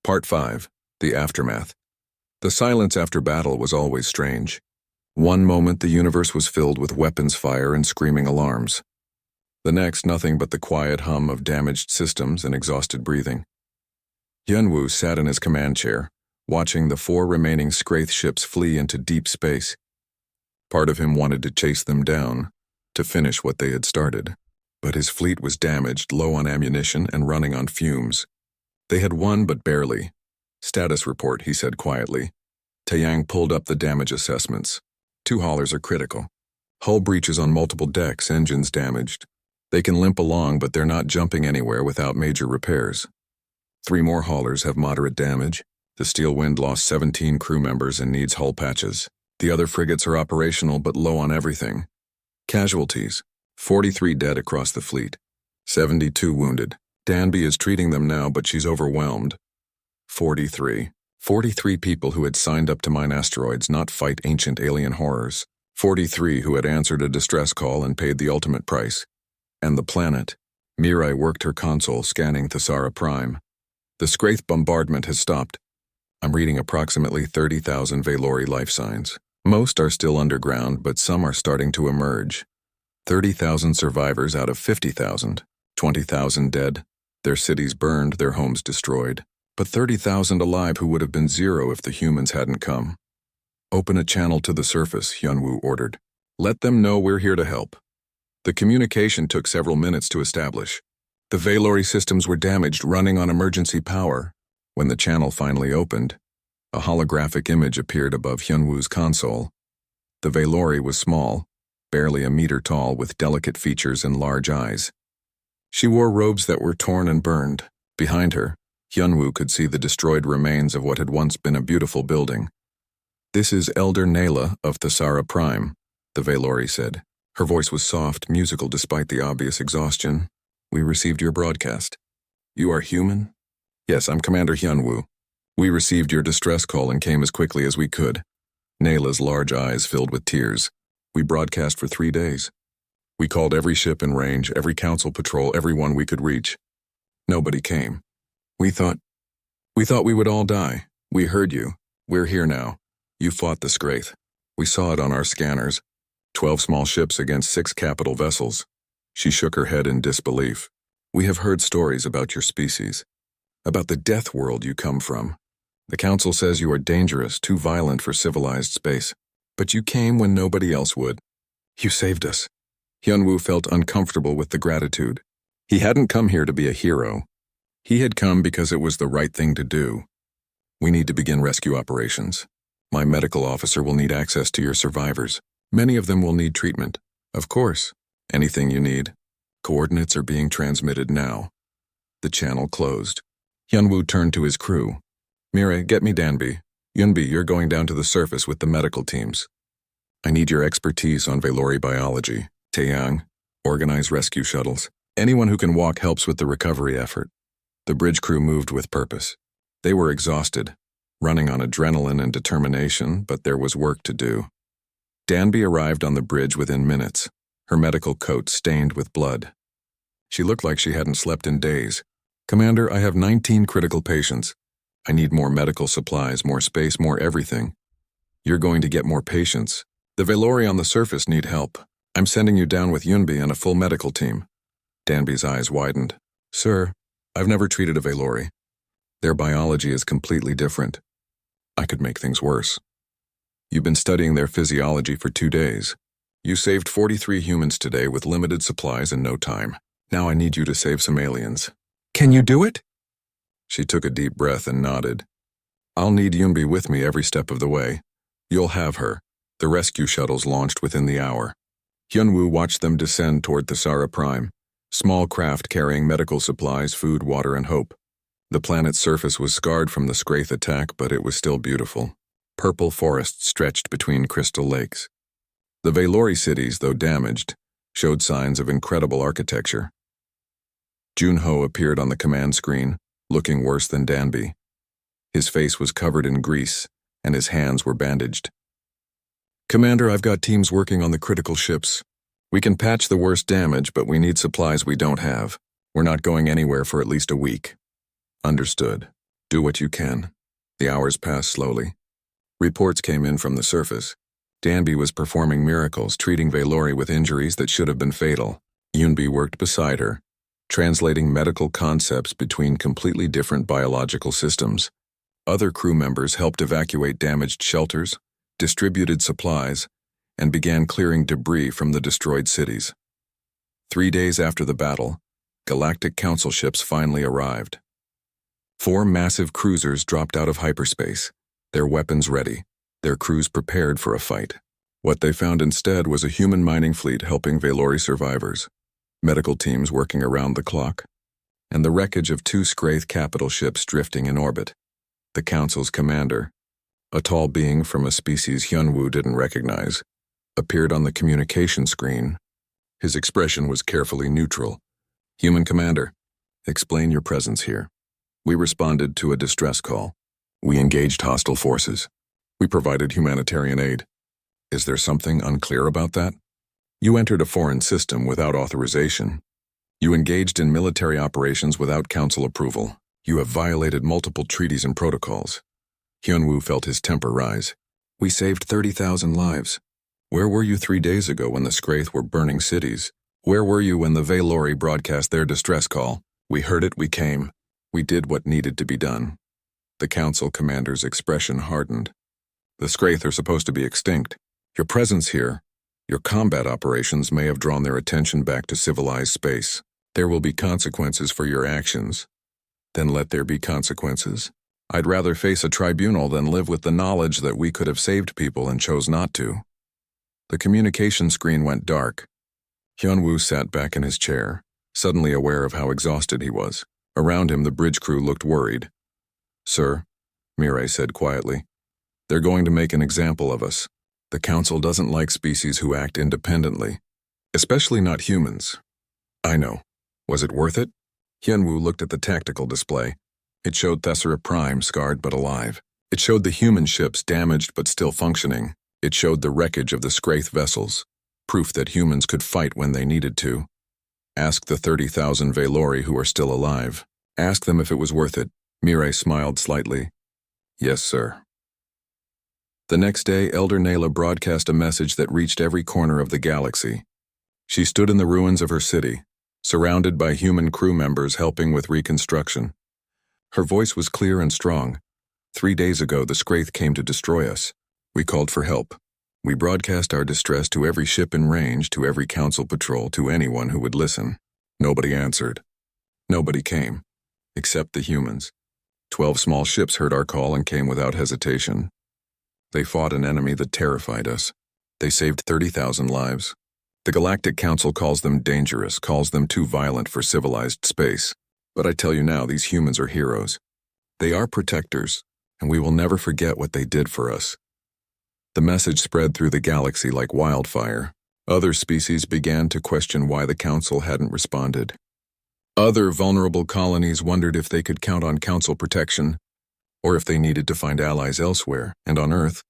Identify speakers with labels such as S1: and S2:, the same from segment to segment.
S1: Part 5. The Aftermath. The silence after battle was always strange. One moment the universe was filled with weapons fire and screaming alarms. The next, nothing but the quiet hum of damaged systems and exhausted breathing. Yunwu sat in his command chair, watching the 4 remaining Scraith ships flee into deep space. Part of him wanted to chase them down, to finish what they had started. But his fleet was damaged, low on ammunition, and running on fumes. They had won, but barely. Status report, he said quietly. Taeyang pulled up the damage assessments. 2 haulers are critical. Hull breaches on multiple decks, engines damaged. They can limp along, but they're not jumping anywhere without major repairs. 3 more haulers have moderate damage. The Steel Wind lost 17 crew members and needs hull patches. The other frigates are operational but low on everything. Casualties: 43 dead across the fleet. 72 wounded. Danby is treating them now, but she's overwhelmed. 43 people who had signed up to mine asteroids, not fight ancient alien horrors. 43 who had answered a distress call and paid the ultimate price. And the planet. Mirai worked her console, scanning Thesara Prime. The Scraith bombardment has stopped. I'm reading approximately 30,000 Valori life signs. Most are still underground, but some are starting to emerge. 30,000 survivors out of 50,000. 20,000 dead. Their cities burned, their homes destroyed. But 30,000 alive who would have been 0 if the humans hadn't come. Open a channel to the surface, Yunwu ordered. Let them know we're here to help. The communication took several minutes to establish. The Valori systems were damaged, running on emergency power. When the channel finally opened, a holographic image appeared above Hyunwoo's console. The Valori was small, barely a meter tall, with delicate features and large eyes. She wore robes that were torn and burned. Behind her, Hyunwoo could see the destroyed remains of what had once been a beautiful building. This is Elder Nayla of Thesara Prime, the Valori said. Her voice was soft, musical despite the obvious exhaustion. We received your broadcast. You are human? Yes, I'm Commander Hyunwoo. We received your distress call and came as quickly as we could. Nayla's large eyes filled with tears. We broadcast for 3 days. We called every ship in range, every council patrol, everyone we could reach. Nobody came. We thought we would all die. We heard you. We're here now. You fought the Scraith. We saw it on our scanners. 12 small ships against 6 capital vessels. She shook her head in disbelief. We have heard stories about your species. About the death world you come from. The council says you are dangerous, too violent for civilized space. But you came when nobody else would. You saved us. Hyunwoo felt uncomfortable with the gratitude. He hadn't come here to be a hero. He had come because it was the right thing to do. We need to begin rescue operations. My medical officer will need access to your survivors. Many of them will need treatment. Of course. Anything you need. Coordinates are being transmitted now. The channel closed. Hyunwoo turned to his crew. Mirai, get me Danby. Yunbi, you're going down to the surface with the medical teams. I need your expertise on Valori biology. Taeyang, organize rescue shuttles. Anyone who can walk helps with the recovery effort. The bridge crew moved with purpose. They were exhausted, running on adrenaline and determination, but there was work to do. Danby arrived on the bridge within minutes, her medical coat stained with blood. She looked like she hadn't slept in days. Commander, I have 19 critical patients. I need more medical supplies, more space, more everything. You're going to get more patients. The Valori on the surface need help. I'm sending you down with Yunbi and a full medical team. Danby's eyes widened. Sir, I've never treated a Valori. Their biology is completely different. I could make things worse. You've been studying their physiology for 2 days. You saved 43 humans today with limited supplies and no time. Now I need you to save some aliens. Can you do it? She took a deep breath and nodded. I'll need Yunbi with me every step of the way. You'll have her. The rescue shuttles launched within the hour. Hyunwoo watched them descend toward Thesara Prime, small craft carrying medical supplies, food, water, and hope. The planet's surface was scarred from the Scraith attack, but it was still beautiful. Purple forests stretched between crystal lakes. The Valori cities, though damaged, showed signs of incredible architecture. Junho appeared on the command screen, looking worse than Danby. His face was covered in grease, and his hands were bandaged. Commander, I've got teams working on the critical ships. We can patch the worst damage, but we need supplies we don't have. We're not going anywhere for at least a week. Understood. Do what you can. The hours passed slowly. Reports came in from the surface. Danby was performing miracles, treating Valori with injuries that should have been fatal. Yunbi worked beside her, translating medical concepts between completely different biological systems. Other crew members helped evacuate damaged shelters, distributed supplies, and began clearing debris from the destroyed cities. 3 days after the battle, Galactic Council ships finally arrived. 4 massive cruisers dropped out of hyperspace, their weapons ready, their crews prepared for a fight. What they found instead was a human mining fleet helping Valori survivors, medical teams working around the clock, and the wreckage of 2 Scraith capital ships drifting in orbit. The Council's commander, a tall being from a species Hyunwoo didn't recognize, appeared on the communication screen. His expression was carefully neutral. "Human commander, explain your presence here." We responded to a distress call. We engaged hostile forces. We provided humanitarian aid. Is there something unclear about that? You entered a foreign system without authorization. You engaged in military operations without council approval. You have violated multiple treaties and protocols. Hyunwoo felt his temper rise. We saved 30,000 lives. Where were you 3 days ago when the Scraith were burning cities? Where were you when the Valori broadcast their distress call? We heard it, we came. We did what needed to be done. The council commander's expression hardened. The Scraith are supposed to be extinct. Your presence here, your combat operations may have drawn their attention back to civilized space. There will be consequences for your actions. Then let there be consequences. I'd rather face a tribunal than live with the knowledge that we could have saved people and chose not to. The communication screen went dark. Hyunwoo sat back in his chair, suddenly aware of how exhausted he was. Around him, the bridge crew looked worried. "Sir," Mirai said quietly, "they're going to make an example of us. The Council doesn't like species who act independently, especially not humans." "I know. Was it worth it?" Hyunwoo looked at the tactical display. It showed Thessera Prime scarred but alive. It showed the human ships damaged but still functioning. It showed the wreckage of the Scraith vessels, proof that humans could fight when they needed to. Ask the 30,000 Valori who are still alive. Ask them if it was worth it. Mirai smiled slightly. "Yes, sir." The next day, Elder Nayla broadcast a message that reached every corner of the galaxy. She stood in the ruins of her city, surrounded by human crew members helping with reconstruction. Her voice was clear and strong. 3 days ago, the Scraith came to destroy us. We called for help. We broadcast our distress to every ship in range, to every council patrol, to anyone who would listen. Nobody answered. Nobody came, except the humans. 12 small ships heard our call and came without hesitation. They fought an enemy that terrified us. They saved 30,000 lives. The Galactic Council calls them dangerous, calls them too violent for civilized space. But I tell you now, these humans are heroes. They are protectors, and we will never forget what they did for us. The message spread through the galaxy like wildfire. Other species began to question why the Council hadn't responded. Other vulnerable colonies wondered if they could count on Council protection, or if they needed to find allies elsewhere, and on Earth.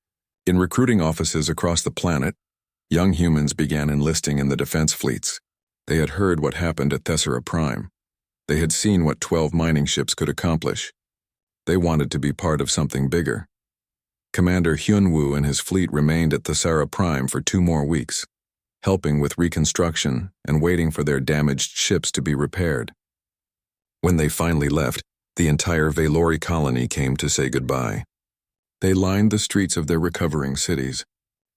S1: In recruiting offices across the planet, young humans began enlisting in the defense fleets. They had heard what happened at Thessera Prime. They had seen what 12 mining ships could accomplish. They wanted to be part of something bigger. Commander Hyunwoo and his fleet remained at Thessera Prime for 2 more weeks, helping with reconstruction and waiting for their damaged ships to be repaired. When they finally left, the entire Valori colony came to say goodbye. They lined the streets of their recovering cities,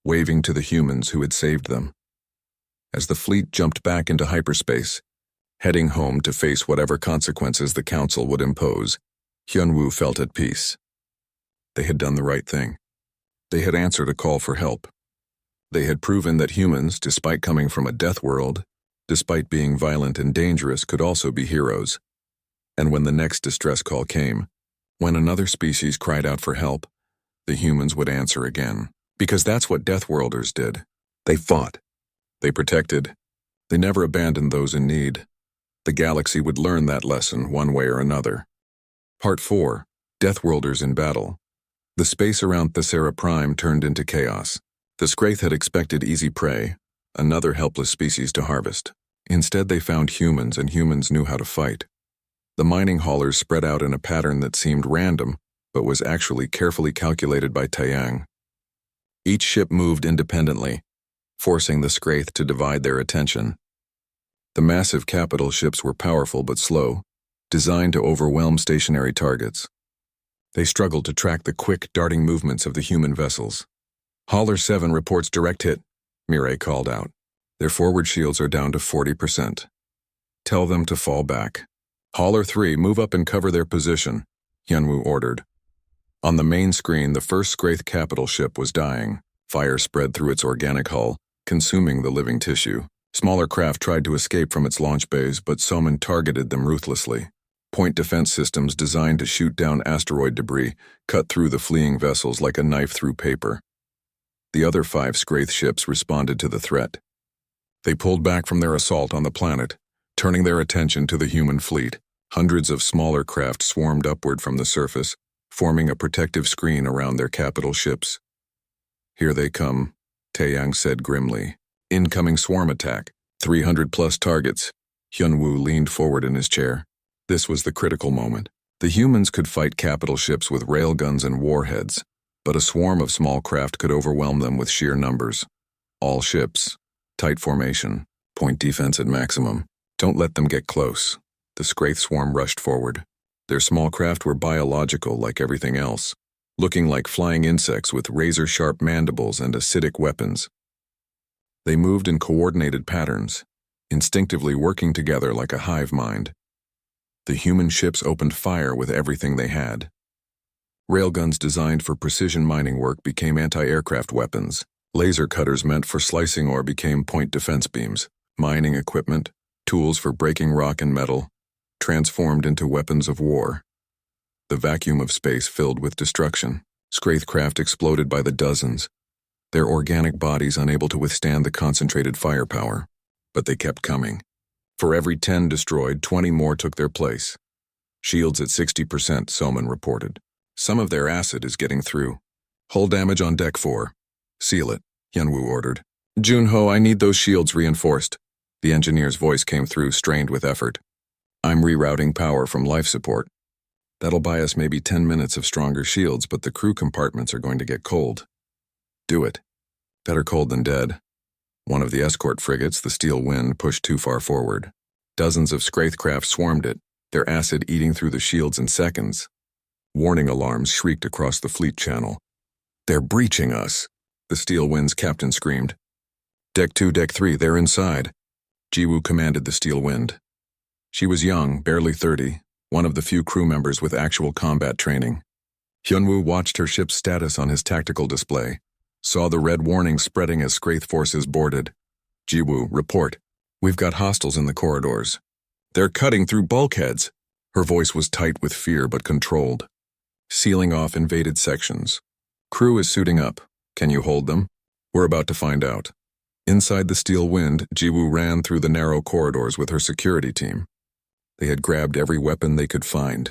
S1: waving to the humans who had saved them. As the fleet jumped back into hyperspace, heading home to face whatever consequences the Council would impose, Hyunwoo felt at peace. They had done the right thing. They had answered a call for help. They had proven that humans, despite coming from a death world, despite being violent and dangerous, could also be heroes. And when the next distress call came, when another species cried out for help, the humans would answer again. Because that's what Deathworlders did. They fought. They protected. They never abandoned those in need. The galaxy would learn that lesson one way or another. Part 4. Deathworlders in Battle. The space around Thessera Prime turned into chaos. The Scraith had expected easy prey, another helpless species to harvest. Instead, they found humans, and humans knew how to fight. The mining haulers spread out in a pattern that seemed random, but was actually carefully calculated by Taiyang. Each ship moved independently, forcing the Scraith to divide their attention. The massive capital ships were powerful but slow, designed to overwhelm stationary targets. They struggled to track the quick, darting movements of the human vessels. Hauler 7 reports direct hit, Mireille called out. Their forward shields are down to 40%. Tell them to fall back. Hauler 3, move up and cover their position, Hyunwoo ordered. On the main screen, the first Scraith capital ship was dying. Fire spread through its organic hull, consuming the living tissue. Smaller craft tried to escape from its launch bays, but Soman targeted them ruthlessly. Point defense systems designed to shoot down asteroid debris cut through the fleeing vessels like a knife through paper. The other 5 Scraith ships responded to the threat. They pulled back from their assault on the planet, turning their attention to the human fleet. Hundreds of smaller craft swarmed upward from the surface, forming a protective screen around their capital ships. Here they come, Taeyang said grimly. Incoming swarm attack, 300+ targets. Hyunwoo leaned forward in his chair. This was the critical moment. The humans could fight capital ships with railguns and warheads, but a swarm of small craft could overwhelm them with sheer numbers. All ships, tight formation, point defense at maximum. Don't let them get close. The Scraith swarm rushed forward. Their small craft were biological like everything else, looking like flying insects with razor-sharp mandibles and acidic weapons. They moved in coordinated patterns, instinctively working together like a hive mind. The human ships opened fire with everything they had. Railguns designed for precision mining work became anti-aircraft weapons. Laser cutters meant for slicing ore became point defense beams. Mining equipment, tools for breaking rock and metal, transformed into weapons of war. The vacuum of space filled with destruction. Scraith craft exploded by the dozens, their organic bodies unable to withstand the concentrated firepower. But they kept coming. For every 10 destroyed, 20 more took their place. Shields at 60%, Soman reported. Some of their acid is getting through. Hull damage on deck 4. Seal it, Hyunwoo ordered. Junho, I need those shields reinforced. The engineer's voice came through, strained with effort. I'm rerouting power from life support. That'll buy us maybe 10 minutes of stronger shields, but the crew compartments are going to get cold. Do it. Better cold than dead. One of the escort frigates, the Steel Wind, pushed too far forward. Dozens of Scraith craft swarmed it, their acid eating through the shields in seconds. Warning alarms shrieked across the fleet channel. They're breaching us, the Steel Wind's captain screamed. Deck 2, Deck 3, they're inside. Jiwoo commanded the Steel Wind. She was young, barely 30, one of the few crew members with actual combat training. Hyunwoo watched her ship's status on his tactical display, saw the red warning spreading as Scraith forces boarded. Jiwoo, report. We've got hostiles in the corridors. They're cutting through bulkheads. Her voice was tight with fear but controlled. Sealing off invaded sections. Crew is suiting up. Can you hold them? We're about to find out. Inside the Steel Wind, Jiwoo ran through the narrow corridors with her security team. They had grabbed every weapon they could find.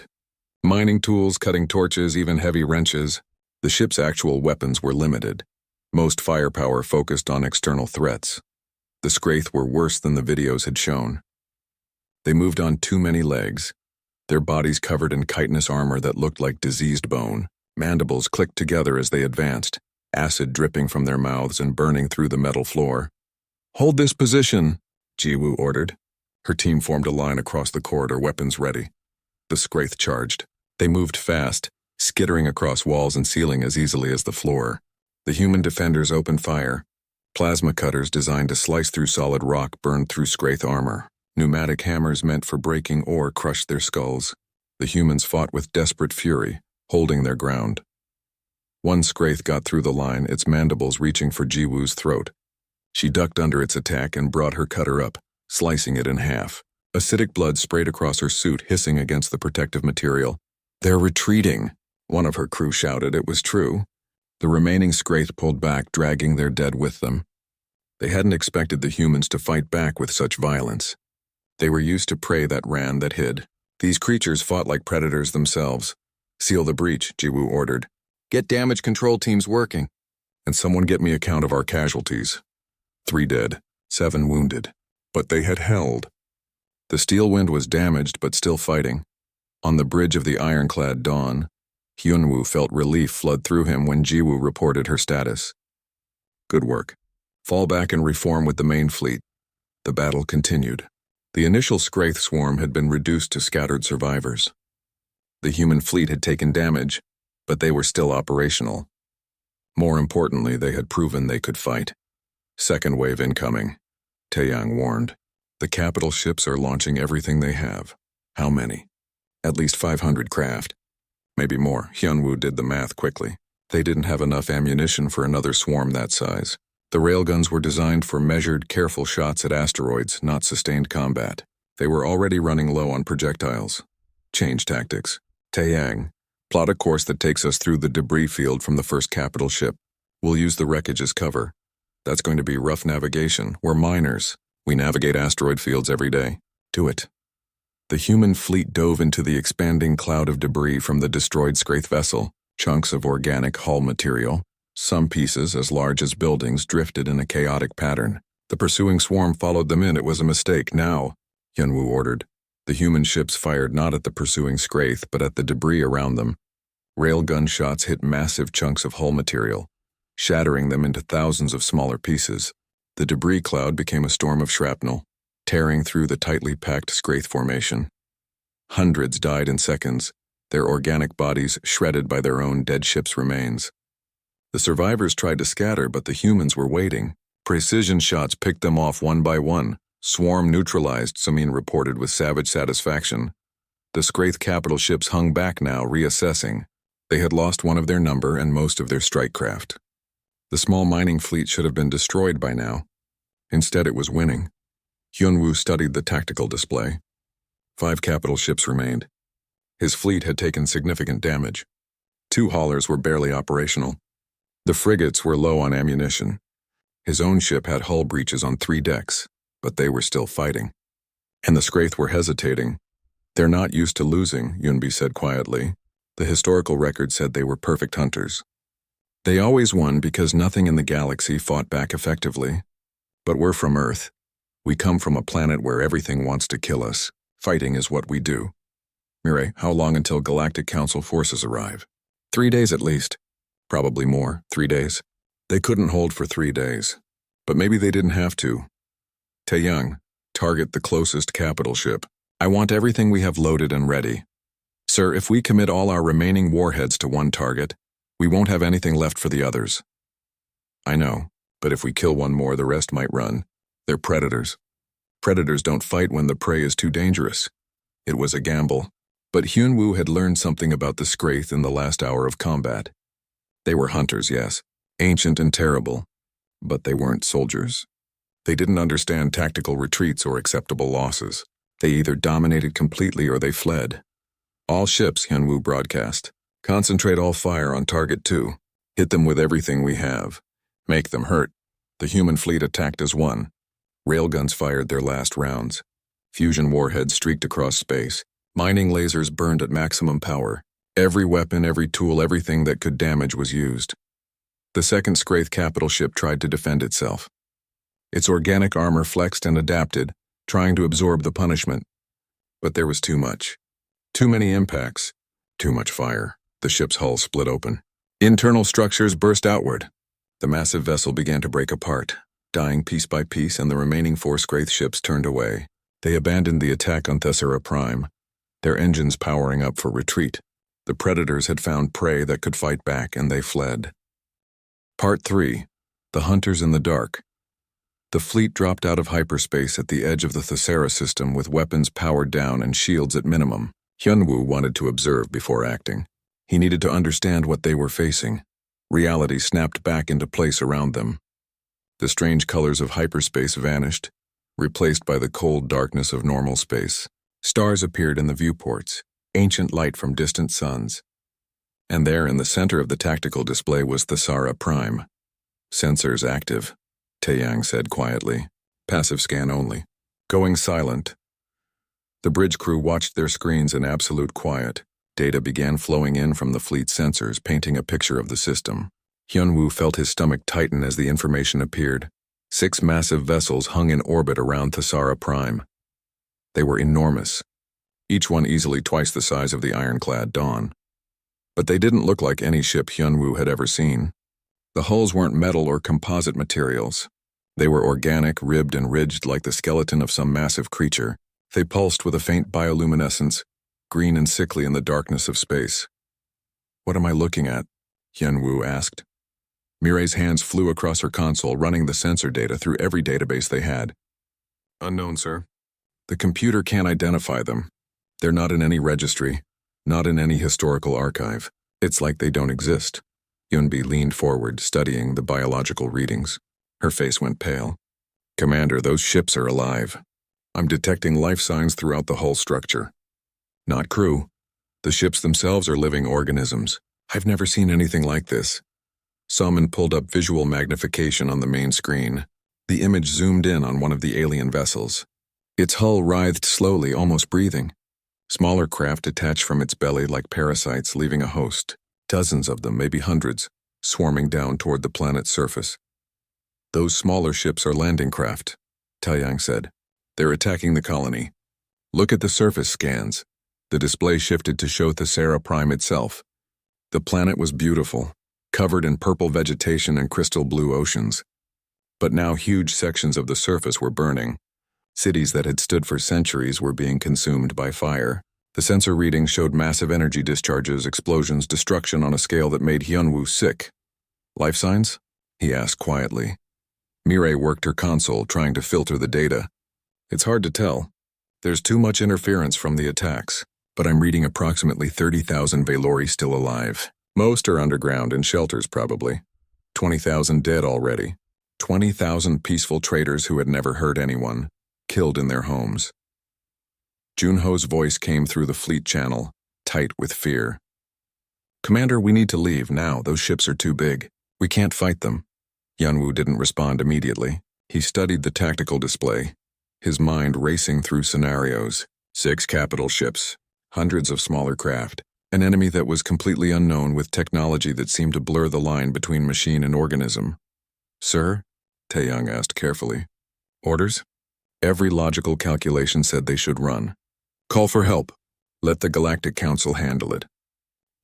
S1: Mining tools, cutting torches, even heavy wrenches. The ship's actual weapons were limited. Most firepower focused on external threats. The Scraith were worse than the videos had shown. They moved on too many legs, their bodies covered in chitinous armor that looked like diseased bone. Mandibles clicked together as they advanced, acid dripping from their mouths and burning through the metal floor. Hold this position, Jiwoo ordered. Her team formed a line across the corridor, weapons ready. The Scraith charged. They moved fast, skittering across walls and ceiling as easily as the floor. The human defenders opened fire. Plasma cutters designed to slice through solid rock burned through Scraith armor. Pneumatic hammers meant for breaking ore crushed their skulls. The humans fought with desperate fury, holding their ground. One Scraith got through the line, its mandibles reaching for Jiwoo's throat. She ducked under its attack and brought her cutter up, slicing it in half. Acidic blood sprayed across her suit, hissing against the protective material. They're retreating, one of her crew shouted. It was true. The remaining Scraith pulled back, dragging their dead with them. They hadn't expected the humans to fight back with such violence. They were used to prey that ran, that hid. These creatures fought like predators themselves. Seal the breach, Jiwoo ordered. Get damage control teams working. And someone get me a count of our casualties. 3 dead, 7 wounded. But they had held. The Steel Wind was damaged but still fighting. On the bridge of the ironclad Dawn, Hyunwoo felt relief flood through him when Jiwoo reported her status. Good work. Fall back and reform with the main fleet. The battle continued. The initial Scraith swarm had been reduced to scattered survivors. The human fleet had taken damage, but they were still operational. More importantly, they had proven they could fight. Second wave incoming, Taeyang warned. The capital ships are launching everything they have. How many? At least 500 craft. Maybe more. Hyunwoo did the math quickly. They didn't have enough ammunition for another swarm that size. The railguns were designed for measured, careful shots at asteroids, not sustained combat. They were already running low on projectiles. Change tactics. Taeyang, plot a course that takes us through the debris field from the first capital ship. We'll use the wreckage as cover. That's going to be rough navigation. We're miners. We navigate asteroid fields every day. Do it. The human fleet dove into the expanding cloud of debris from the destroyed Scraith vessel. Chunks of organic hull material, some pieces as large as buildings, drifted in a chaotic pattern. The pursuing swarm followed them in. It was a mistake. Now, Hyunwoo ordered. The human ships fired not at the pursuing Scraith, but at the debris around them. Railgun shots hit massive chunks of hull material, shattering them into thousands of smaller pieces. The debris cloud became a storm of shrapnel, tearing through the tightly packed Scraith formation. Hundreds died in seconds, their organic bodies shredded by their own dead ship's remains. The survivors tried to scatter, but the humans were waiting. Precision shots picked them off one by one. Swarm neutralized, Samin reported with savage satisfaction. The Scraith capital ships hung back now, reassessing. They had lost one of their number and most of their strike craft. The small mining fleet should have been destroyed by now. Instead, it was winning. Hyunwoo studied the tactical display. 5 capital ships remained. His fleet had taken significant damage. 2 haulers were barely operational. The frigates were low on ammunition. His own ship had hull breaches on 3 decks, but they were still fighting. And the Scraith were hesitating. They're not used to losing, Yunbi said quietly. The historical record said they were perfect hunters. They always won because nothing in the galaxy fought back effectively. But we're from Earth. We come from a planet where everything wants to kill us. Fighting is what we do. Mireille, how long until Galactic Council forces arrive? 3 days at least. Probably more. 3 days. They couldn't hold for 3 days. But maybe they didn't have to. Taeyang, target the closest capital ship. I want everything we have loaded and ready. Sir, if we commit all our remaining warheads to one target, we won't have anything left for the others. I know, but if we kill one more, the rest might run. They're predators. Predators don't fight when the prey is too dangerous. It was a gamble. But Hyunwoo had learned something about the Scraith in the last hour of combat. They were hunters, yes, ancient and terrible, but they weren't soldiers. They didn't understand tactical retreats or acceptable losses. They either dominated completely or they fled. All ships, Hyunwoo broadcast. Concentrate all fire on target 2. Hit them with everything we have. Make them hurt. The human fleet attacked as one. Railguns fired their last rounds. Fusion warheads streaked across space. Mining lasers burned at maximum power. Every weapon, every tool, everything that could damage was used. The second Scraith capital ship tried to defend itself. Its organic armor flexed and adapted, trying to absorb the punishment. But there was too much. Too many impacts. Too much fire. The ship's hull split open. Internal structures burst outward. The massive vessel began to break apart, dying piece by piece, and the remaining 4 Scraith ships turned away. They abandoned the attack on Thessera Prime, their engines powering up for retreat. The predators had found prey that could fight back, and they fled. Part 3. The Hunters in the Dark. The fleet dropped out of hyperspace at the edge of the Thessera system with weapons powered down and shields at minimum. Hyunwoo wanted to observe before acting. He needed to understand what they were facing. Reality snapped back into place around them. The strange colors of hyperspace vanished, replaced by the cold darkness of normal space. Stars appeared in the viewports, ancient light from distant suns. And there in the center of the tactical display was Thessera Prime. Sensors active, Taeyang said quietly. Passive scan only. Going silent. The bridge crew watched their screens in absolute quiet. Data began flowing in from the fleet sensors, painting a picture of the system. Hyunwoo felt his stomach tighten as the information appeared. 6 massive vessels hung in orbit around Thessera Prime. They were enormous. each one easily twice the size of the ironclad Dawn. But they didn't look like any ship Hyunwoo had ever seen. The hulls weren't metal or composite materials. They were organic, ribbed and ridged like the skeleton of some massive creature. They pulsed with a faint bioluminescence, green and sickly in the darkness of space. "What am I looking at?" Hyunwoo asked. Mirai's hands flew across her console, running the sensor data through every database they had. "Unknown, sir. The computer can't identify them. They're not in any registry, not in any historical archive. It's like they don't exist." Hyunbi leaned forward, studying the biological readings. Her face went pale. "Commander, those ships are alive. I'm detecting life signs throughout the hull structure. Not crew. The ships themselves are living organisms. I've never seen anything like this." Salmon pulled up visual magnification on the main screen. The image zoomed in on one of the alien vessels. Its hull writhed slowly, almost breathing. Smaller craft detached from its belly like parasites leaving a host. Dozens of them, maybe hundreds, swarming down toward the planet's surface. "Those smaller ships are landing craft," Taeyang said. "They're attacking the colony. Look at the surface scans." The display shifted to show Thesera Prime itself. The planet was beautiful, covered in purple vegetation and crystal blue oceans. But now huge sections of the surface were burning. Cities that had stood for centuries were being consumed by fire. The sensor readings showed massive energy discharges, explosions, destruction on a scale that made Hyunwoo sick. "Life signs?" he asked quietly. Mirai worked her console, trying to filter the data. "It's hard to tell. There's too much interference from the attacks, but I'm reading approximately 30,000 Valori still alive. Most are underground in shelters, probably. 20,000 dead already. 20,000 peaceful traders who had never hurt anyone, killed in their homes." Junho's voice came through the fleet channel, tight with fear. "Commander, we need to leave now. Those ships are too big. We can't fight them." Hyunwoo didn't respond immediately. He studied the tactical display, his mind racing through scenarios. 6 capital ships, hundreds of smaller craft, an enemy that was completely unknown with technology that seemed to blur the line between machine and organism. "Sir?" Taeyang asked carefully. "Orders?" Every logical calculation said they should run. "Call for help. Let the Galactic Council handle it."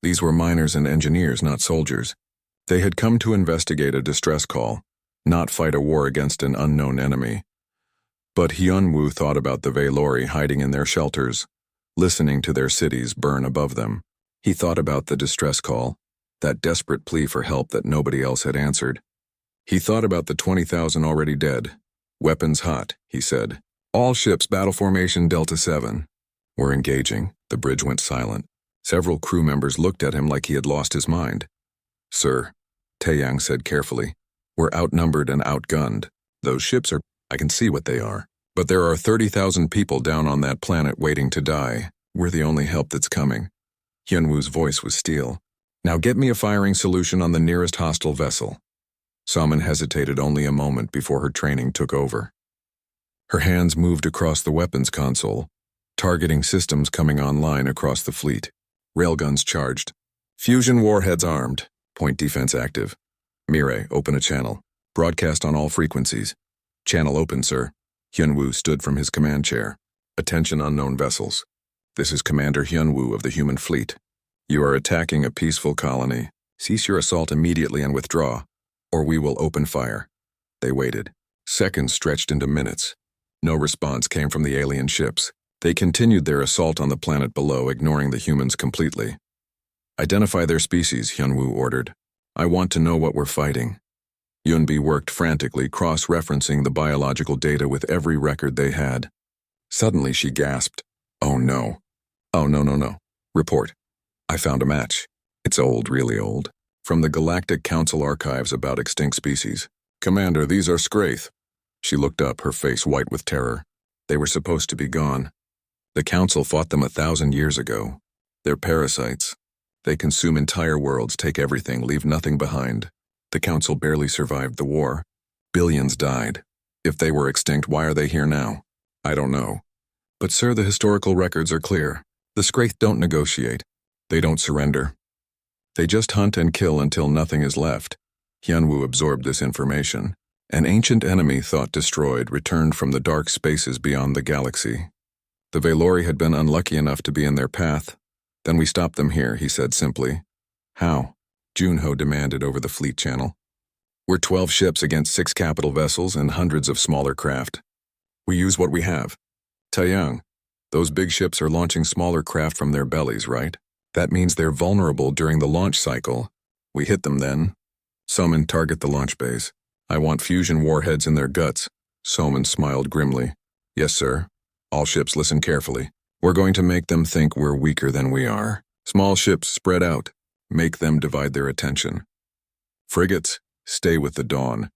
S1: These were miners and engineers, not soldiers. They had come to investigate a distress call, not fight a war against an unknown enemy. But Hyunwoo thought about the Valori hiding in their shelters, listening to their cities burn above them. He thought about the distress call, that desperate plea for help that nobody else had answered. He thought about the 20,000 already dead. "Weapons hot," he said. "All ships, battle formation Delta 7. We're engaging." The bridge went silent. Several crew members looked at him like he had lost his mind. "Sir," Taeyang said carefully, "we're outnumbered and outgunned. Those ships are, I can see what they are. But there are 30,000 people down on that planet waiting to die. We're the only help that's coming." Hyunwoo's voice was steel. "Now get me a firing solution on the nearest hostile vessel." Salmon hesitated only a moment before her training took over. Her hands moved across the weapons console, targeting systems coming online across the fleet. Railguns charged. "Fusion warheads armed. Point defense active. Mirai, open a channel. Broadcast on all frequencies." "Channel open, sir." Hyunwoo stood from his command chair. "Attention unknown vessels. This is Commander Hyunwoo of the human fleet. You are attacking a peaceful colony. Cease your assault immediately and withdraw, or we will open fire." They waited. Seconds stretched into minutes. No response came from the alien ships. They continued their assault on the planet below, ignoring the humans completely. "Identify their species," Hyunwoo ordered. "I want to know what we're fighting." Yunbi worked frantically, cross-referencing the biological data with every record they had. Suddenly she gasped. "Oh no. Oh no. Report. I found a match. It's old, really old. From the Galactic Council archives about extinct species. Commander, these are Scraith." She looked up, her face white with terror. They were supposed to be gone. The Council fought them 1,000 years ago. They're parasites. They consume entire worlds, take everything, leave nothing behind. The Council barely survived the war. Billions died. If they were extinct, why are they here now? I don't know. But sir, the historical records are clear. The Scraith don't negotiate. They don't surrender. They just hunt and kill until nothing is left. Hyunwoo absorbed this information. An ancient enemy thought destroyed returned from the dark spaces beyond the galaxy. The Valori had been unlucky enough to be in their path. Then we stopped them here, he said simply. How? Junho demanded over the fleet channel. We're 12 ships against 6 capital vessels and hundreds of smaller craft. We use what we have. Taeyang, those big ships are launching smaller craft from their bellies, right? That means they're vulnerable during the launch cycle. We hit them then. Soman, target the launch bays. I want fusion warheads in their guts. Soman smiled grimly. Yes, sir. All ships listen carefully. We're going to make them think we're weaker than we are. Small ships spread out. Make them divide their attention. Frigates, stay with the Dawn.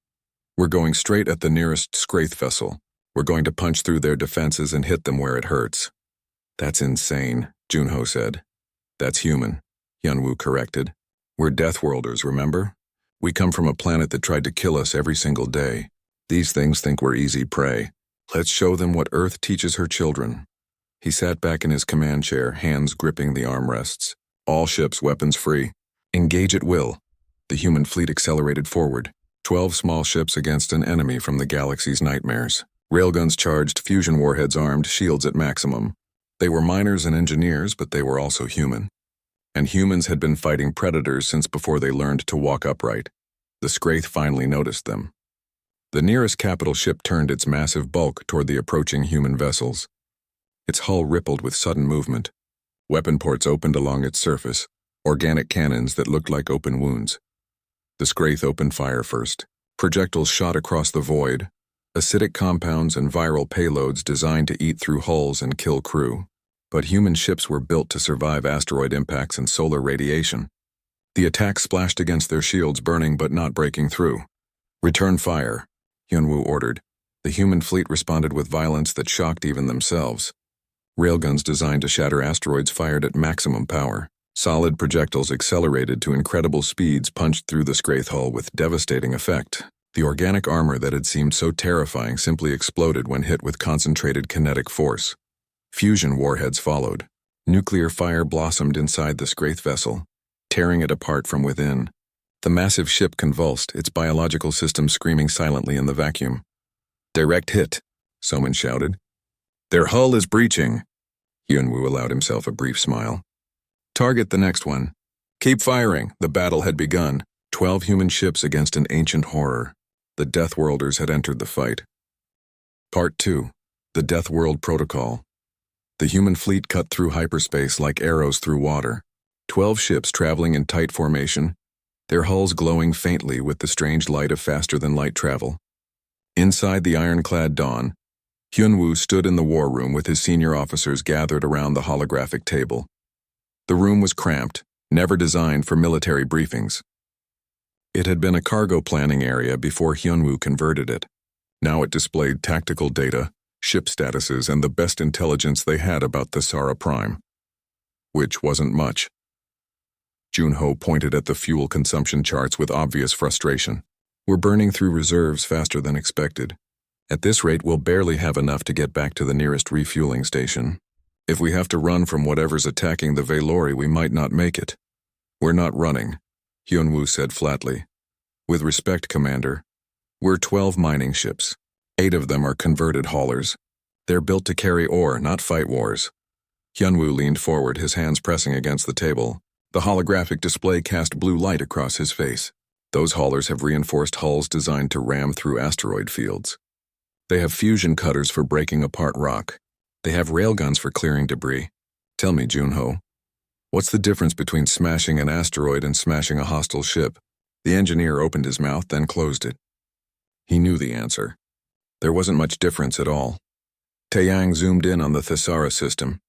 S1: We're going straight at the nearest Scraith vessel. We're going to punch through their defenses and hit them where it hurts. That's insane, Junho said. That's human, Hyunwoo corrected. We're Deathworlders, remember? We come from a planet that tried to kill us every single day. These things think we're easy prey. Let's show them what Earth teaches her children. He sat back in his command chair, hands gripping the armrests. All ships weapons free. Engage at will. The human fleet accelerated forward. 12 small ships against an enemy from the galaxy's nightmares. Railguns charged, fusion warheads armed, shields at maximum. They were miners and engineers, but they were also human. And humans had been fighting predators since before they learned to walk upright. The Scraith finally noticed them. The nearest capital ship turned its massive bulk toward the approaching human vessels. Its hull rippled with sudden movement. Weapon ports opened along its surface, organic cannons that looked like open wounds. The Scraith opened fire first. Projectiles shot across the void, acidic compounds and viral payloads designed to eat through hulls and kill crew. But human ships were built to survive asteroid impacts and solar radiation. The attack splashed against their shields, burning but not breaking through. Return fire, Hyunwoo ordered. The human fleet responded with violence that shocked even themselves. Railguns designed to shatter asteroids fired at maximum power. Solid projectiles accelerated to incredible speeds punched through the Scraith hull with devastating effect. The organic armor that had seemed so terrifying simply exploded when hit with concentrated kinetic force. Fusion warheads followed. Nuclear fire blossomed inside the Scraith vessel, tearing it apart from within. The massive ship convulsed, its biological system screaming silently in the vacuum. Direct hit, Soman shouted. Their hull is breaching. Hyunwoo allowed himself a brief smile. Target the next one. Keep firing. The battle had begun. 12 human ships against an ancient horror. The Deathworlders had entered the fight. Part 2. The Deathworld Protocol. The human fleet cut through hyperspace like arrows through water. 12 ships traveling in tight formation, their hulls glowing faintly with the strange light of faster-than-light travel. Inside the ironclad Dawn, Hyunwoo stood in the war room with his senior officers gathered around the holographic table. The room was cramped, never designed for military briefings. It had been a cargo planning area before Hyunwoo converted it. Now it displayed tactical data, ship statuses, and the best intelligence they had about the Sara Prime. Which wasn't much. Junho pointed at the fuel consumption charts with obvious frustration. We're burning through reserves faster than expected. At this rate, we'll barely have enough to get back to the nearest refueling station. If we have to run from whatever's attacking the Valori, we might not make it. We're not running, Hyunwoo said flatly. With respect, Commander, we're 12 mining ships. 8 of them are converted haulers. They're built to carry ore, not fight wars. Hyunwoo leaned forward, his hands pressing against the table. The holographic display cast blue light across his face. Those haulers have reinforced hulls designed to ram through asteroid fields. They have fusion cutters for breaking apart rock. They have railguns for clearing debris. Tell me, Junho, what's the difference between smashing an asteroid and smashing a hostile ship? The engineer opened his mouth, then closed it. He knew the answer. There wasn't much difference at all. Taeyang zoomed in on the Thesara system.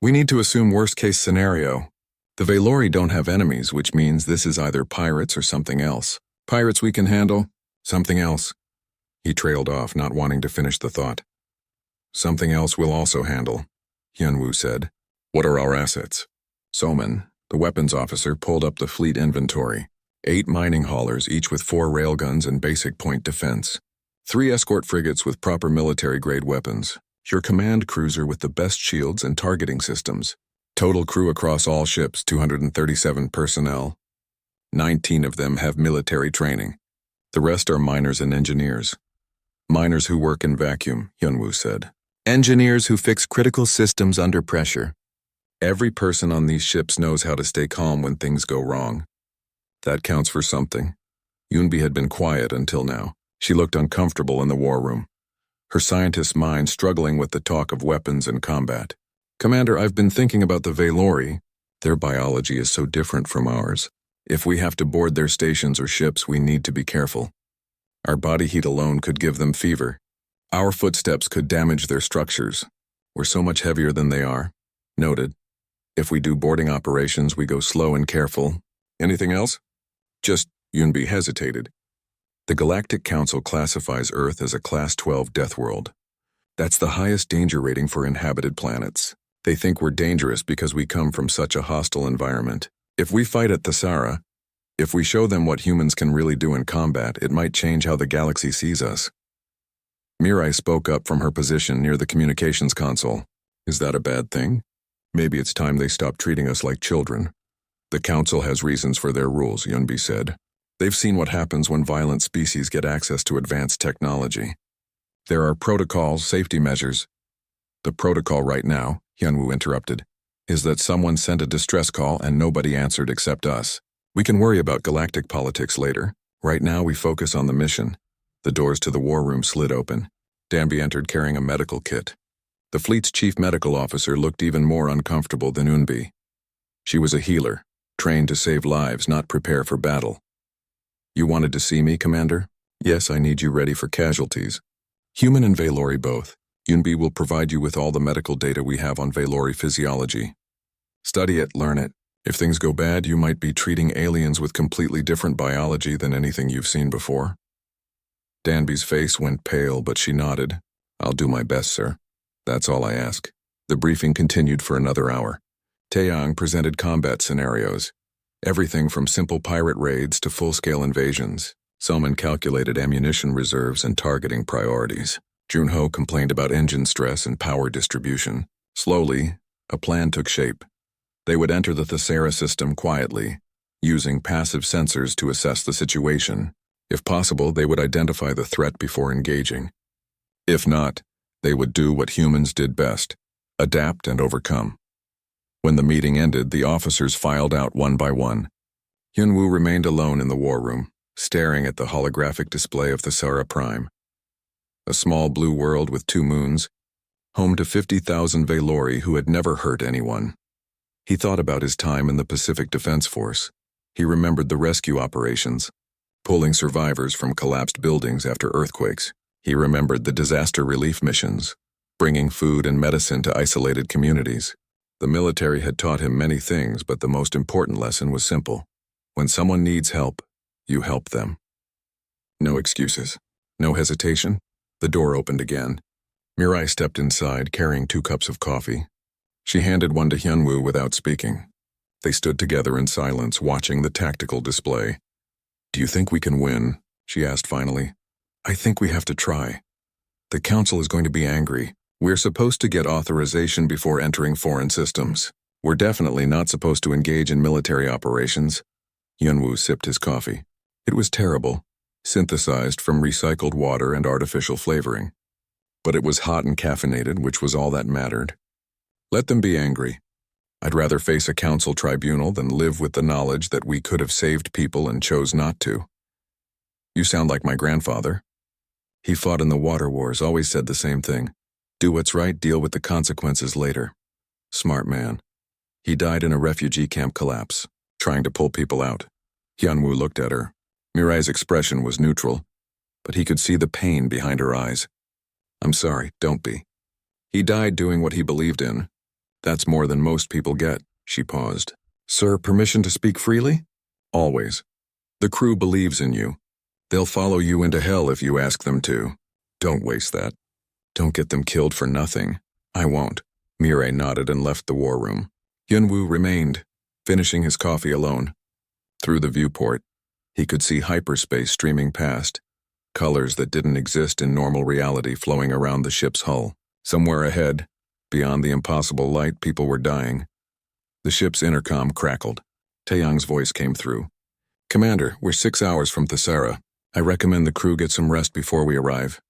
S1: We need to assume worst-case scenario. The Valori don't have enemies, which means this is either pirates or something else. Pirates we can handle, something else. He trailed off, not wanting to finish the thought. Something else we'll also handle, Hyunwoo said. What are our assets? Soman, the weapons officer, pulled up the fleet inventory. 8 mining haulers, each with 4 railguns and basic point defense. 3 escort frigates with proper military-grade weapons. Your command cruiser with the best shields and targeting systems. Total crew across all ships, 237 personnel. 19 of them have military training. The rest are miners and engineers. Miners who work in vacuum, Hyunwoo said. Engineers who fix critical systems under pressure. Every person on these ships knows how to stay calm when things go wrong. That counts for something. Yunbi had been quiet until now. She looked uncomfortable in the war room, her scientist's mind struggling with the talk of weapons and combat. Commander, I've been thinking about the Valori. Their biology is so different from ours. If we have to board their stations or ships, we need to be careful. Our body heat alone could give them fever. Our footsteps could damage their structures. We're so much heavier than they are. Noted. If we do boarding operations, we go slow and careful. Anything else? Just, Yunbi hesitated. The Galactic Council classifies Earth as a Class 12 death world. That's the highest danger rating for inhabited planets. They think we're dangerous because we come from such a hostile environment. If we fight at Thesara, if we show them what humans can really do in combat, it might change how the galaxy sees us. Mirai spoke up from her position near the communications console. Is that a bad thing? Maybe it's time they stop treating us like children. The Council has reasons for their rules, Yunbi said. They've seen what happens when violent species get access to advanced technology. There are protocols, safety measures. The protocol right now, Hyunwoo interrupted, is that someone sent a distress call and nobody answered except us. We can worry about galactic politics later. Right now we focus on the mission. The doors to the war room slid open. Danby entered carrying a medical kit. The fleet's chief medical officer looked even more uncomfortable than Unbi. She was a healer, trained to save lives, not prepare for battle. You wanted to see me, Commander? Yes, I need you ready for casualties. Human and Valori both. Yunbi will provide you with all the medical data we have on Valori physiology. Study it, learn it. If things go bad, you might be treating aliens with completely different biology than anything you've seen before. Danby's face went pale, but she nodded. I'll do my best, sir. That's all I ask. The briefing continued for another hour. Taeyang presented combat scenarios. Everything from simple pirate raids to full-scale invasions. Selman calculated ammunition reserves and targeting priorities. Junho complained about engine stress and power distribution. Slowly, a plan took shape. They would enter the Thesara system quietly, using passive sensors to assess the situation. If possible, they would identify the threat before engaging. If not, they would do what humans did best, adapt and overcome. When the meeting ended, the officers filed out one by one. Hyunwoo remained alone in the war room, staring at the holographic display of Thesara Prime. A small blue world with 2 moons, home to 50,000 Valori who had never hurt anyone. He thought about his time in the Pacific Defense Force. He remembered the rescue operations, pulling survivors from collapsed buildings after earthquakes. He remembered the disaster relief missions, bringing food and medicine to isolated communities. The military had taught him many things, but the most important lesson was simple. When someone needs help, you help them. No excuses. No hesitation. The door opened again. Mirai stepped inside, carrying 2 cups of coffee. She handed one to Hyunwoo without speaking. They stood together in silence, watching the tactical display. Do you think we can win? She asked finally. I think we have to try. The Council is going to be angry. We're supposed to get authorization before entering foreign systems. We're definitely not supposed to engage in military operations. Hyunwoo sipped his coffee. It was terrible, synthesized from recycled water and artificial flavoring. But it was hot and caffeinated, which was all that mattered. Let them be angry. I'd rather face a council tribunal than live with the knowledge that we could have saved people and chose not to. You sound like my grandfather. He fought in the water wars, always said the same thing. Do what's right, deal with the consequences later. Smart man. He died in a refugee camp collapse, trying to pull people out. Hyunwoo looked at her. Mirai's expression was neutral, but he could see the pain behind her eyes. I'm sorry, don't be. He died doing what he believed in. That's more than most people get. She paused. Sir, permission to speak freely? Always. The crew believes in you. They'll follow you into hell if you ask them to. Don't waste that. Don't get them killed for nothing. I won't. Mirai nodded and left the war room. Hyunwoo remained, finishing his coffee alone. Through the viewport, he could see hyperspace streaming past, colors that didn't exist in normal reality flowing around the ship's hull. Somewhere ahead, beyond the impossible light, people were dying. The ship's intercom crackled. Taeyang's voice came through. Commander, we're 6 hours from Thesara. I recommend the crew get some rest before we arrive.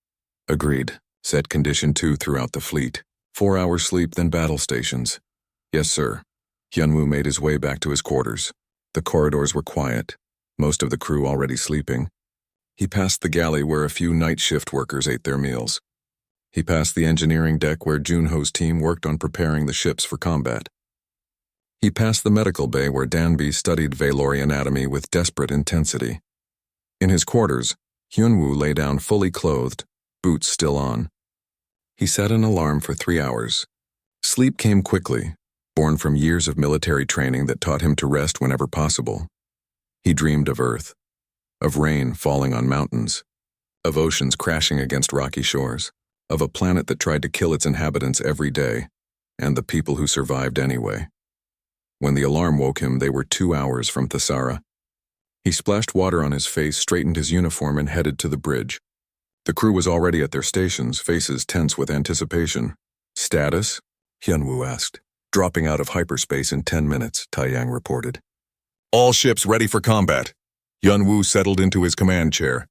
S1: Agreed. Set condition 2 throughout the fleet. 4 hours sleep, then battle stations. Yes, sir. Hyunwoo made his way back to his quarters. The corridors were quiet, most of the crew already sleeping. He passed the galley where a few night shift workers ate their meals. He passed the engineering deck where Junho's team worked on preparing the ships for combat. He passed the medical bay where Danby studied Valori anatomy with desperate intensity. In his quarters, Hyunwoo lay down fully clothed, boots still on. He set an alarm for 3 hours. Sleep came quickly, born from years of military training that taught him to rest whenever possible. He dreamed of Earth, of rain falling on mountains, of oceans crashing against rocky shores, of a planet that tried to kill its inhabitants every day, and the people who survived anyway. When the alarm woke him, they were 2 hours from Thesara. He splashed water on his face, straightened his uniform, and headed to the bridge. The crew was already at their stations, faces tense with anticipation. Status? Hyunwoo asked. Dropping out of hyperspace in 10 minutes, Taeyang reported. All ships ready for combat. Hyunwoo settled into his command chair.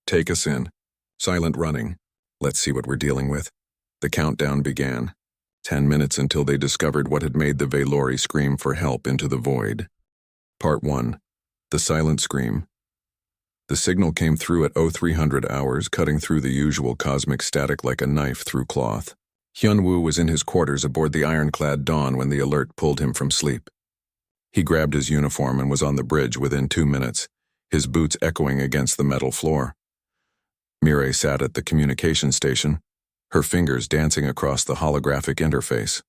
S1: Take us in. Silent running. Let's see what we're dealing with. The countdown began. 10 minutes until they discovered what had made the Valori scream for help into the void. Part 1. The Silent Scream. The signal came through at 0300 hours, cutting through the usual cosmic static like a knife through cloth. Hyunwoo was in his quarters aboard the ironclad Dawn when the alert pulled him from sleep. He grabbed his uniform and was on the bridge within 2 minutes, his boots echoing against the metal floor. Mireille sat at the communication station, her fingers dancing across the holographic interface.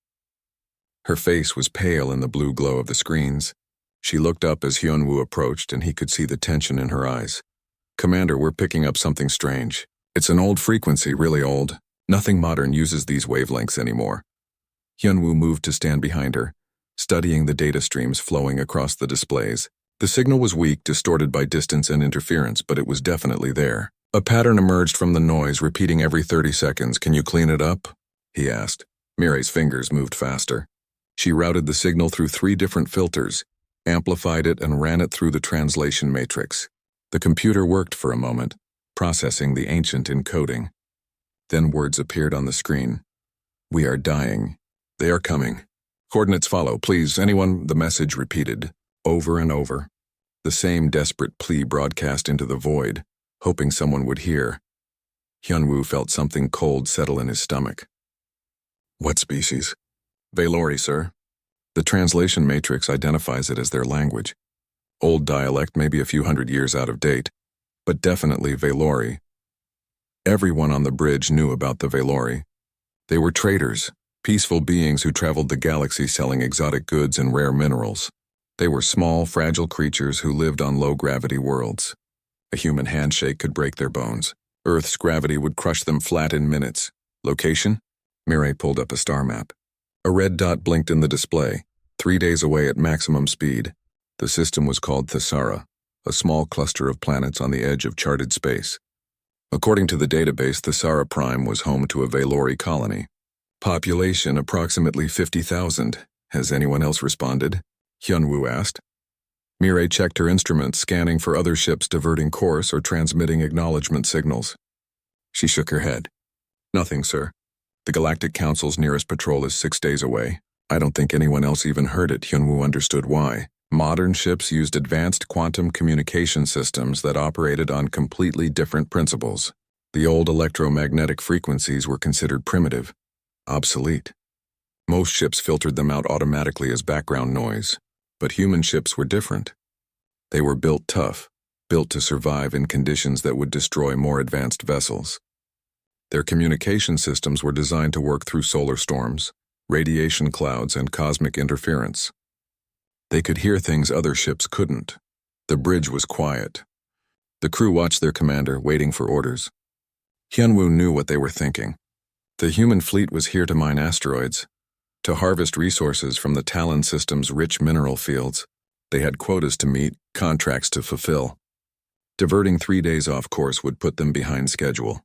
S1: Her face was pale in the blue glow of the screens. She looked up as Hyunwoo approached, and he could see the tension in her eyes. Commander, we're picking up something strange. It's an old frequency, really old. Nothing modern uses these wavelengths anymore. Hyunwoo moved to stand behind her, studying the data streams flowing across the displays. The signal was weak, distorted by distance and interference, but it was definitely there. A pattern emerged from the noise, repeating every 30 seconds. Can you clean it up? He asked. Mireille's fingers moved faster. She routed the signal through 3 different filters, amplified it, and ran it through the translation matrix. The computer worked for a moment, processing the ancient encoding. Then words appeared on the screen. We are dying. They are coming. Coordinates follow, please. Anyone? The message repeated, over and over. The same desperate plea broadcast into the void, hoping someone would hear. Hyunwoo felt something cold settle in his stomach. What species? Valori, sir. The translation matrix identifies it as their language. Old dialect, maybe a few hundred years out of date, but definitely Valori. Everyone on the bridge knew about the Valori. They were traders, peaceful beings who traveled the galaxy selling exotic goods and rare minerals. They were small, fragile creatures who lived on low-gravity worlds. A human handshake could break their bones. Earth's gravity would crush them flat in minutes. Location? Mireille pulled up a star map. A red dot blinked in the display, 3 days away at maximum speed. The system was called Thesara, a small cluster of planets on the edge of charted space. According to the database, Thesara Prime was home to a Valori colony. Population approximately 50,000. Has anyone else responded? Hyunwoo asked. Mireille checked her instruments, scanning for other ships diverting course or transmitting acknowledgement signals. She shook her head. Nothing, sir. The Galactic Council's nearest patrol is 6 days away. I don't think anyone else even heard it. Hyunwoo understood why. Modern ships used advanced quantum communication systems that operated on completely different principles. The old electromagnetic frequencies were considered primitive, obsolete. Most ships filtered them out automatically as background noise, but human ships were different. They were built tough, built to survive in conditions that would destroy more advanced vessels. Their communication systems were designed to work through solar storms, radiation clouds, and cosmic interference. They could hear things other ships couldn't. The bridge was quiet. The crew watched their commander, waiting for orders. Hyunwoo knew what they were thinking. The human fleet was here to mine asteroids, to harvest resources from the Talon system's rich mineral fields. They had quotas to meet, contracts to fulfill. Diverting 3 days off course would put them behind schedule.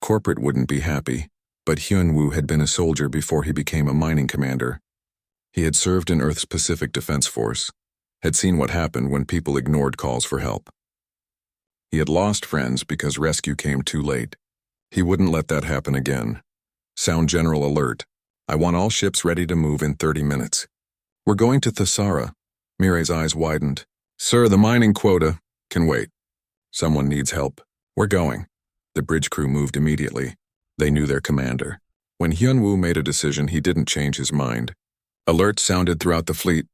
S1: Corporate wouldn't be happy, but Hyunwoo had been a soldier before he became a mining commander. He had served in Earth's Pacific Defense Force, had seen what happened when people ignored calls for help. He had lost friends because rescue came too late. He wouldn't let that happen again. Sound general alert. I want all ships ready to move in 30 minutes. We're going to Thesara. Mirai's eyes widened. Sir, the mining quota can wait. Someone needs help. We're going. The bridge crew moved immediately. They knew their commander. When Hyunwoo made a decision, he didn't change his mind. Alerts sounded throughout the fleet,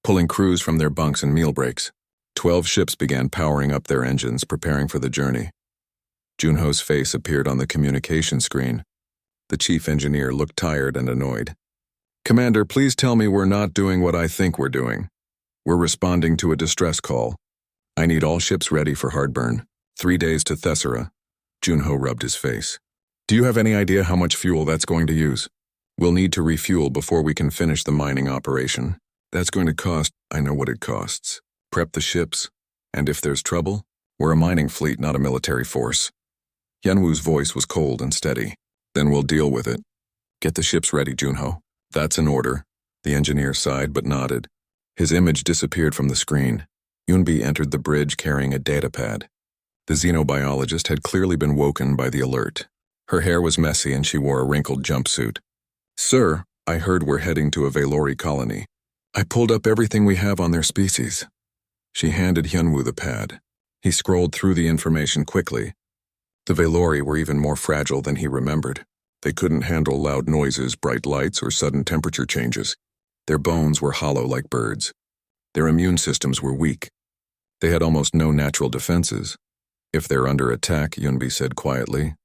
S1: pulling crews from their bunks and meal breaks. 12 ships began powering up their engines, preparing for the journey. Junho's face appeared on the communication screen. The chief engineer looked tired and annoyed. Commander, please tell me we're not doing what I think we're doing. We're responding to a distress call. I need all ships ready for hard burn. 3 days to Thesara. Junho rubbed his face. Do you have any idea how much fuel that's going to use? We'll need to refuel before we can finish the mining operation. That's going to cost, I know what it costs. Prep the ships, and if there's trouble, we're a mining fleet, not a military force. Hyunwoo's voice was cold and steady. Then we'll deal with it. Get the ships ready, Junho. That's an order. The engineer sighed but nodded. His image disappeared from the screen. Yunbi entered the bridge carrying a datapad. The xenobiologist had clearly been woken by the alert. Her hair was messy and she wore a wrinkled jumpsuit. Sir, I heard we're heading to a Valori colony. I pulled up everything we have on their species. She handed Hyunwoo the pad. He scrolled through the information quickly. The Valori were even more fragile than he remembered. They couldn't handle loud noises, bright lights, or sudden temperature changes. Their bones were hollow like birds. Their immune systems were weak. They had almost no natural defenses. If they're under attack, Yunbi said quietly,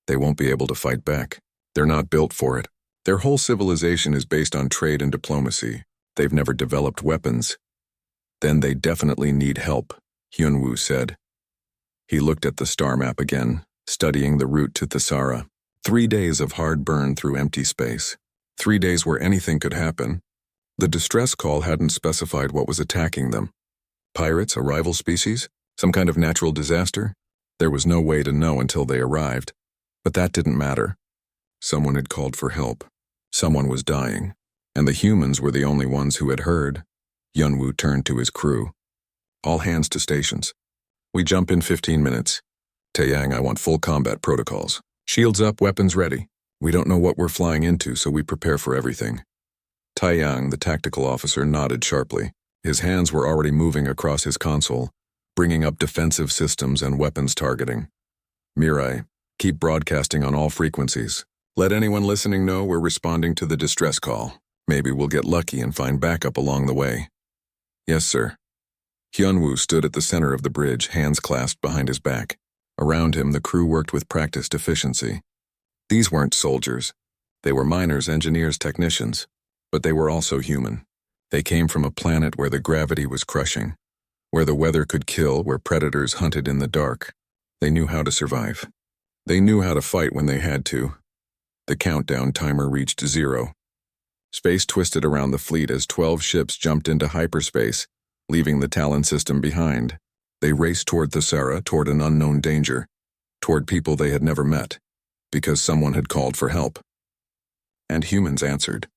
S1: they won't be able to fight back. They're not built for it. Their whole civilization is based on trade and diplomacy. They've never developed weapons. Then they definitely need help, Hyunwoo said. He looked at the star map again, studying the route to Thesara. 3 days of hard burn through empty space. 3 days where anything could happen. The distress call hadn't specified what was attacking them. Pirates, a rival species? Some kind of natural disaster? There was no way to know until they arrived. But that didn't matter. Someone had called for help. Someone was dying. And the humans were the only ones who had heard. Hyunwoo turned to his crew. All hands to stations. We jump in 15 minutes. Taeyang, I want full combat protocols. Shields up, weapons ready. We don't know what we're flying into, so we prepare for everything. Taeyang, the tactical officer, nodded sharply. His hands were already moving across his console, bringing up defensive systems and weapons targeting. Mirai, keep broadcasting on all frequencies. Let anyone listening know we're responding to the distress call. Maybe we'll get lucky and find backup along the way. Yes, sir. Hyunwoo stood at the center of the bridge, hands clasped behind his back. Around him, the crew worked with practiced efficiency. These weren't soldiers. They were miners, engineers, technicians. But they were also human. They came from a planet where the gravity was crushing, where the weather could kill, where predators hunted in the dark. They knew how to survive. They knew how to fight when they had to. The countdown timer reached 0. Space twisted around the fleet as 12 ships jumped into hyperspace, leaving the Talon system behind. They raced toward Thesara, toward an unknown danger, toward people they had never met, because someone had called for help. And humans answered.